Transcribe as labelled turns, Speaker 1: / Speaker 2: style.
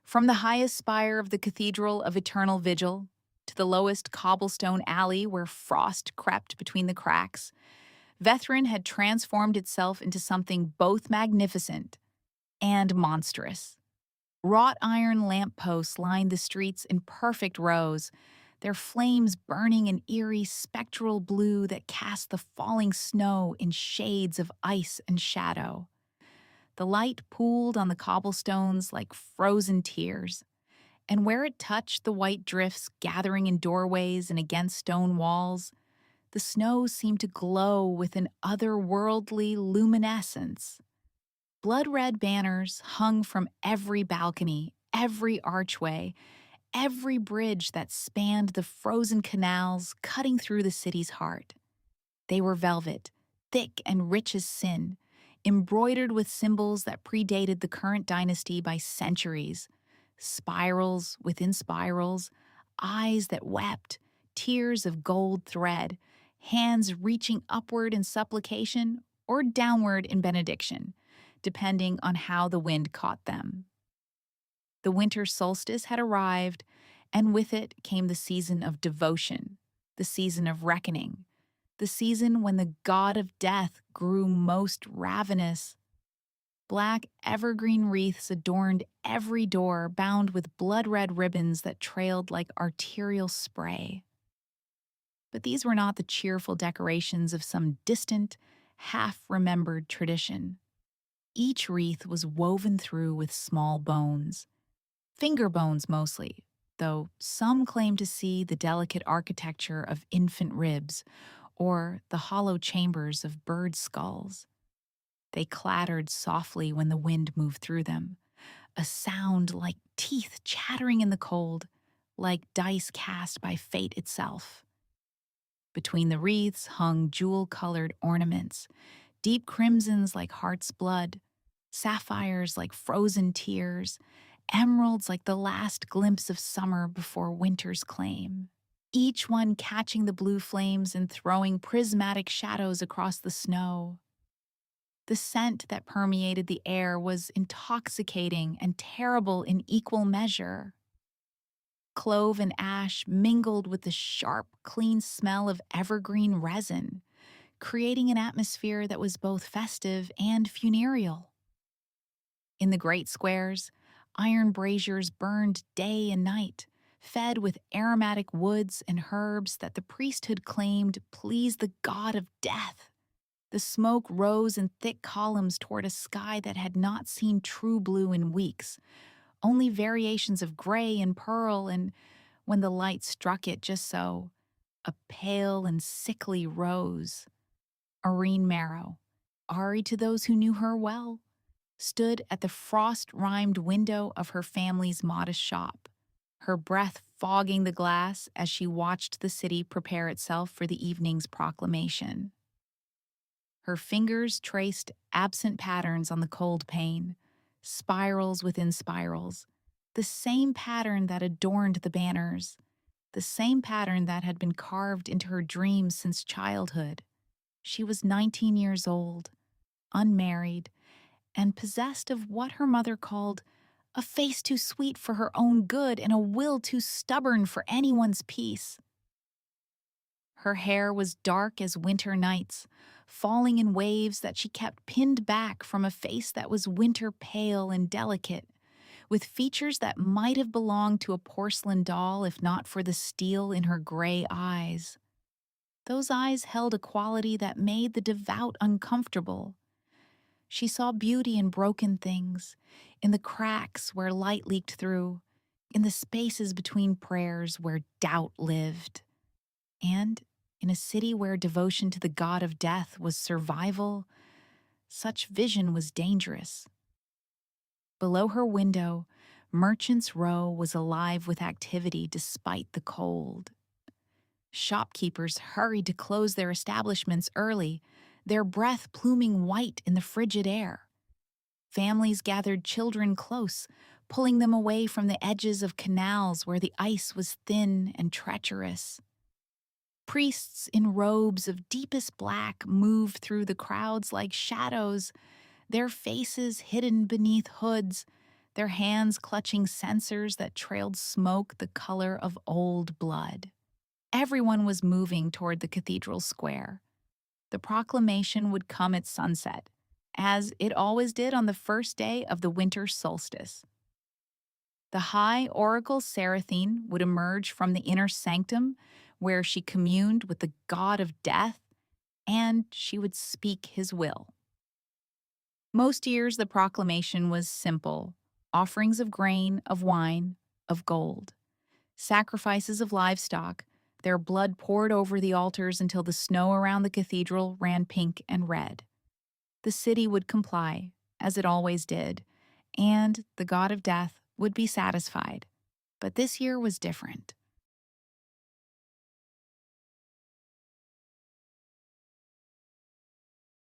Speaker 1: From the highest spire of the Cathedral of Eternal Vigil to the lowest cobblestone alley where frost crept between the cracks, Vethrin had transformed itself into something both magnificent and monstrous. Wrought iron lampposts lined the streets in perfect rows, their flames burning an eerie spectral blue that cast the falling snow in shades of ice and shadow. The light pooled on the cobblestones like frozen tears, and where it touched the white drifts gathering in doorways and against stone walls, the snow seemed to glow with an otherworldly luminescence. Blood-red banners hung from every balcony, every archway, every bridge that spanned the frozen canals cutting through the city's heart. They were velvet, thick and rich as sin, embroidered with symbols that predated the current dynasty by centuries. Spirals within spirals, eyes that wept, tears of gold thread, hands reaching upward in supplication or downward in benediction, depending on how the wind caught them. The winter solstice had arrived, and with it came the season of devotion, the season of reckoning, the season when the god of death grew most ravenous. Black evergreen wreaths adorned every door, bound with blood-red ribbons that trailed like arterial spray. But these were not the cheerful decorations of some distant, half-remembered tradition. Each wreath was woven through with small bones, finger bones mostly, though some claimed to see the delicate architecture of infant ribs or the hollow chambers of bird skulls. They clattered softly when the wind moved through them, a sound like teeth chattering in the cold, like dice cast by fate itself. Between the wreaths hung jewel-colored ornaments, deep crimsons like heart's blood, sapphires like frozen tears, emeralds like the last glimpse of summer before winter's claim, each one catching the blue flames and throwing prismatic shadows across the snow. The scent that permeated the air was intoxicating and terrible in equal measure. Clove and ash mingled with the sharp, clean smell of evergreen resin, creating an atmosphere that was both festive and funereal. In the great squares, iron braziers burned day and night, fed with aromatic woods and herbs that the priesthood claimed pleased the god of death. The smoke rose in thick columns toward a sky that had not seen true blue in weeks, only variations of gray and pearl, and, when the light struck it just so, a pale and sickly rose. Arine Marrow, Ari to those who knew her well, stood at the frost-rimed window of her family's modest shop, her breath fogging the glass as she watched the city prepare itself for the evening's proclamation. Her fingers traced absent patterns on the cold pane, spirals within spirals, the same pattern that adorned the banners, the same pattern that had been carved into her dreams since childhood. She was 19 years old, unmarried, and possessed of what her mother called a face too sweet for her own good and a will too stubborn for anyone's peace. Her hair was dark as winter nights, falling in waves that she kept pinned back from a face that was winter pale and delicate, with features that might have belonged to a porcelain doll if not for the steel in her gray eyes. Those eyes held a quality that made the devout uncomfortable. She saw beauty in broken things, in the cracks where light leaked through, in the spaces between prayers where doubt lived. And in a city where devotion to the god of death was survival, such vision was dangerous. Below her window, Merchants' Row was alive with activity despite the cold. Shopkeepers hurried to close their establishments early, their breath pluming white in the frigid air. Families gathered children close, pulling them away from the edges of canals where the ice was thin and treacherous. Priests in robes of deepest black moved through the crowds like shadows, their faces hidden beneath hoods, their hands clutching censers that trailed smoke the color of old blood. Everyone was moving toward the cathedral square. The proclamation would come at sunset, as it always did on the first day of the winter solstice. The high oracle Seraphine would emerge from the inner sanctum where she communed with the god of death, and she would speak his will. Most years, the proclamation was simple: offerings of grain, of wine, of gold, sacrifices of livestock, their blood poured over the altars until the snow around the cathedral ran pink and red. The city would comply, as it always did, and the god of death would be satisfied. But this year was different.